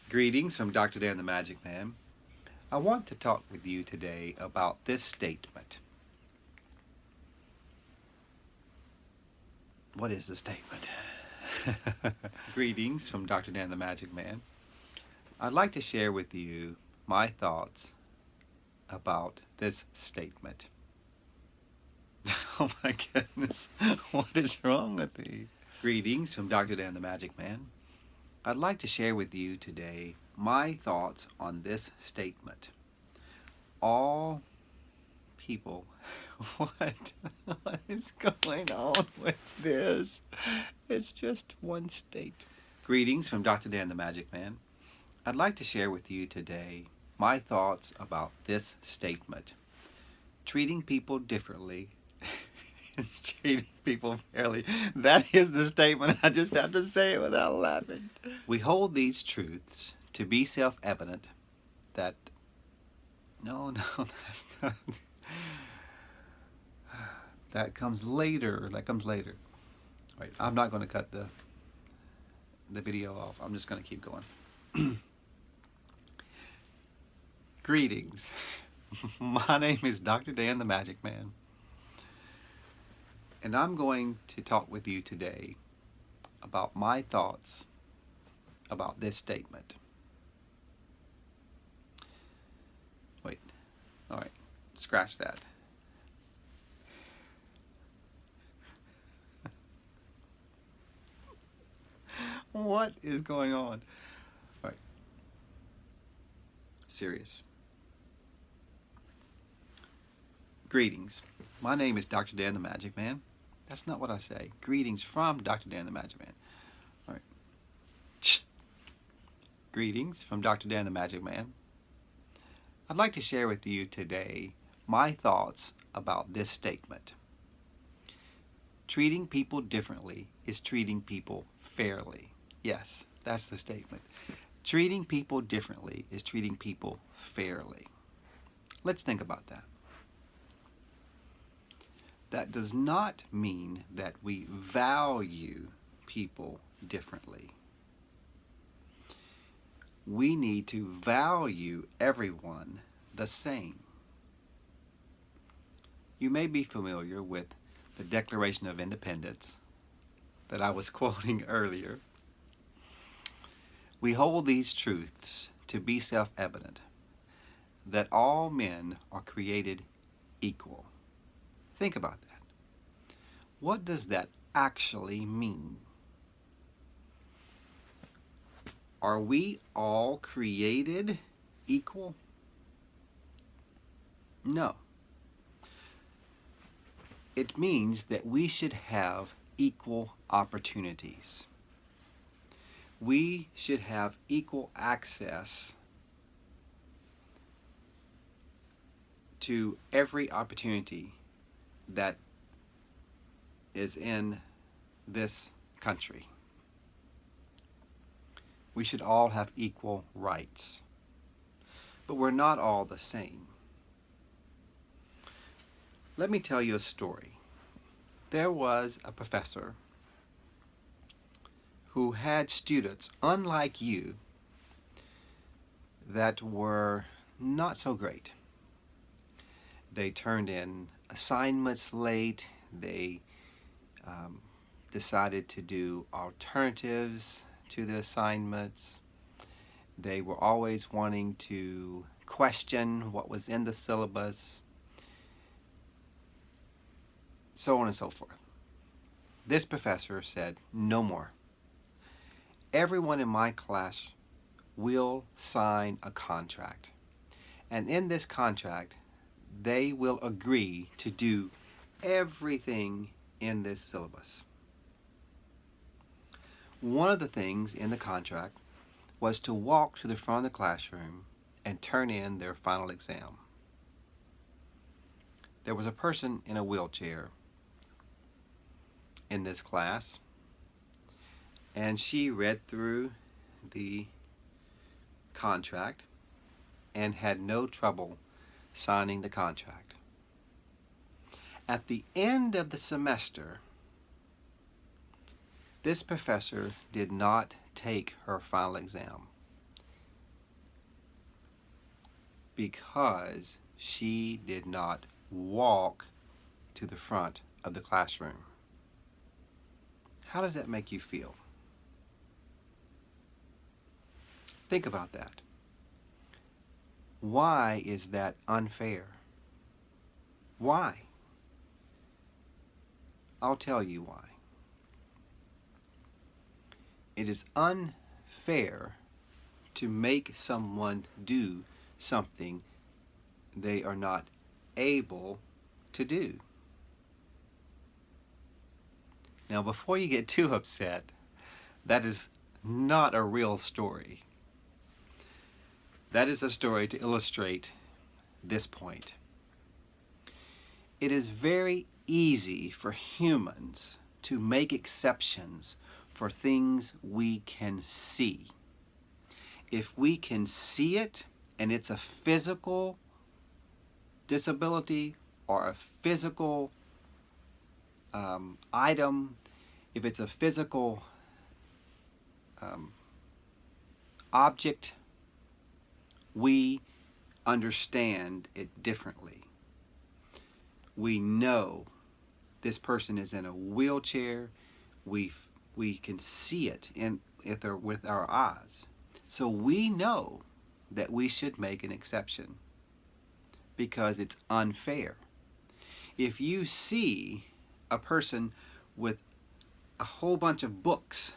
Greetings from Dr. Dan the Magic Man. I want to talk with you today about this statement. What is the statement? Greetings from Dr. Dan the Magic Man. I'd like to share with you my thoughts about this statement. Oh my goodness, what is wrong with me? Greetings from Dr. Dan the Magic Man. I'd like to share with you today my thoughts on this statement. All people, what? What is going on with this? It's just one state. Greetings from Dr. Dan the Magic Man. I'd like to share with you today my thoughts about this statement. Treating people differently is treating people fairly. That is the statement. I just have to say it without laughing. We hold these truths to be self-evident that no, that's not. That comes later. That comes later. Right. I'm not going to cut the video off. I'm just going to keep going. Greetings. My name is Dr. Dan the Magic Man. And I'm going to talk with you today about my thoughts about this statement. Wait. All right. Scratch that. What is going on? All right. Serious. Greetings. My name is Dr. Dan the Magic Man. That's not what I say. Greetings from Dr. Dan the Magic Man. All right. Shh. Greetings from Dr. Dan the Magic Man. I'd like to share with you today my thoughts about this statement. Treating people differently is treating people fairly. Yes, that's the statement. Treating people differently is treating people fairly. Let's think about that. That does not mean that we value people differently. We need to value everyone the same. You may be familiar with the Declaration of Independence that I was quoting earlier. We hold these truths to be self-evident, that all men are created equal. Think about that. What does that actually mean? Are we all created equal? No. It means that we should have equal opportunities. We should have equal access to every opportunity that is in this country. We should all have equal rights. But we're not all the same. Let me tell you a story. There was a professor who had students, unlike you, that were not so great. They turned in assignments late. They decided to do alternatives to the assignments. They were always wanting to question what was in the syllabus, so on and so forth. This professor said, no more. Everyone in my class will sign a contract. And in this contract, they will agree to do everything in this syllabus. One of the things in the contract was to walk to the front of the classroom and turn in their final exam. There was a person in a wheelchair in this class, and she read through the contract and had no trouble signing the contract. At the end of the semester, this professor did not take her final exam. because she did not walk to the front of the classroom. How does that make you feel? Think about that. Why is that unfair? Why? I'll tell you why. It is unfair to make someone do something they are not able to do. Now, before you get too upset, that is not a real story. That is a story to illustrate this point. It is very easy for humans to make exceptions for things we can see. If we can see it and it's a physical disability or a physical item, if it's a physical object, we understand it differently. We know this person is in a wheelchair. We can see it with our eyes. So we know that we should make an exception because it's unfair. If you see a person with a whole bunch of books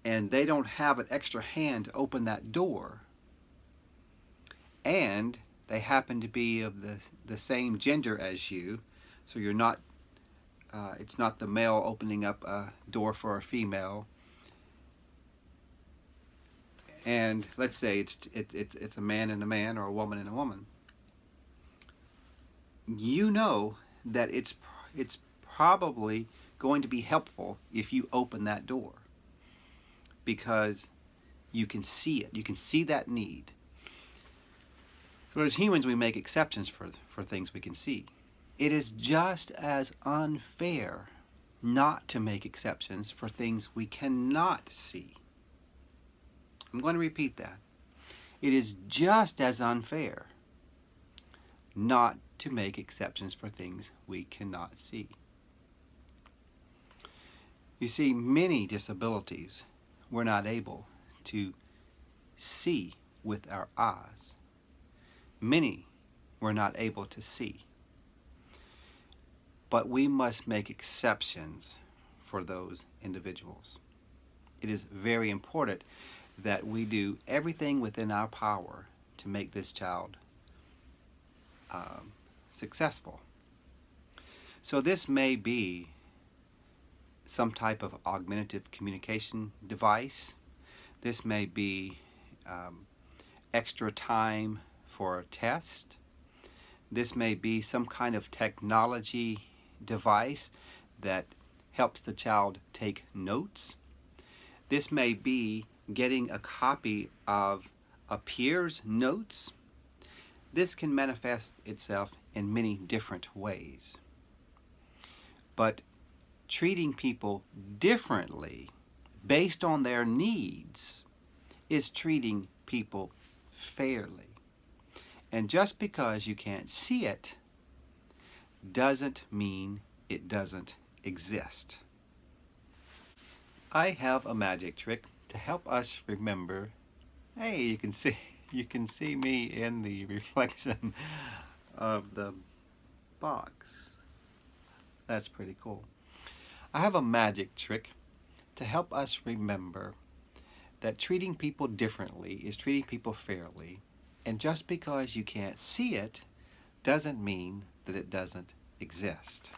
and they don't have an extra hand to open that door, and they happen to be of the same gender as you, so you're not, it's not the male opening up a door for a female, and let's say it's a man and a man or a woman and a woman, you know that it's probably going to be helpful if you open that door because you can see it, you can see that need. So as humans, we make exceptions for things we can see. It is just as unfair not to make exceptions for things we cannot see. I'm going to repeat that. It is just as unfair not to make exceptions for things we cannot see. You see, many disabilities we're not able to see with our eyes. Many we're not able to see. But we must make exceptions for those individuals. It is very important that we do everything within our power to make this child successful. So this may be some type of augmentative communication device. This may be extra time for a test. This may be some kind of technology device that helps the child take notes. This may be getting a copy of a peer's notes. This can manifest itself in many different ways. But treating people differently based on their needs is treating people fairly. And just because you can't see it doesn't mean it doesn't exist. I have a magic trick to help us remember. Hey, you can see me in the reflection of the box. That's pretty cool. I have a magic trick to help us remember that treating people differently is treating people fairly, and just because you can't see it doesn't mean that it doesn't exist.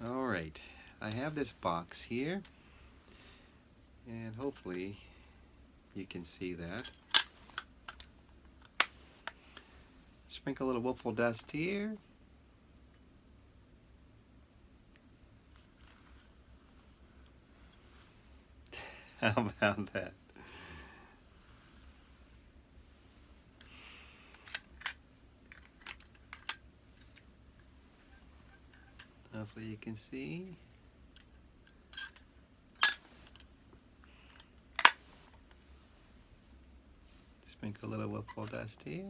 All right, I have this box here, and hopefully you can see that. Sprinkle a little woeful dust here. How about that? Hopefully you can see. Sprinkle a little wiffle dust here.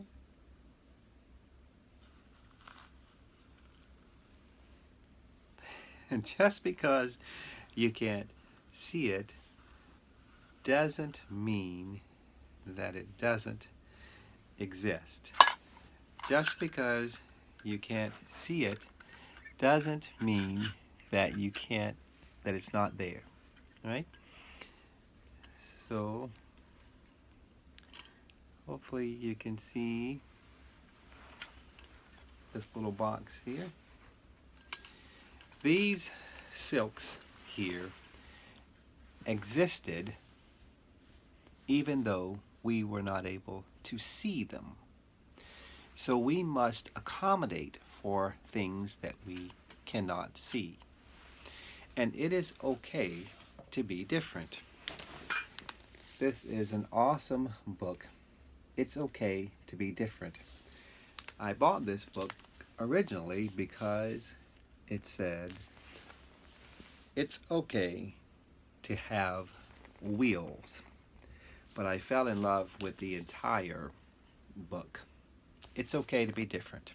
And just because you can't see it doesn't mean that it doesn't exist. Just because you can't see it doesn't mean that that it's not there, right? So hopefully you can see this little box here. These silks here existed even though we were not able to see them. So we must accommodate for things that we cannot see. And it is okay to be different. This is an awesome book. It's okay to be different. I bought this book originally because it said it's okay to have wheels. But I fell in love with the entire book. It's okay to be different.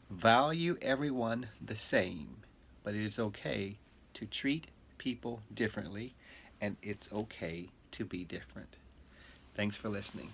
Value everyone the same, but it is okay to treat people differently, and it's okay to be different. Thanks for listening.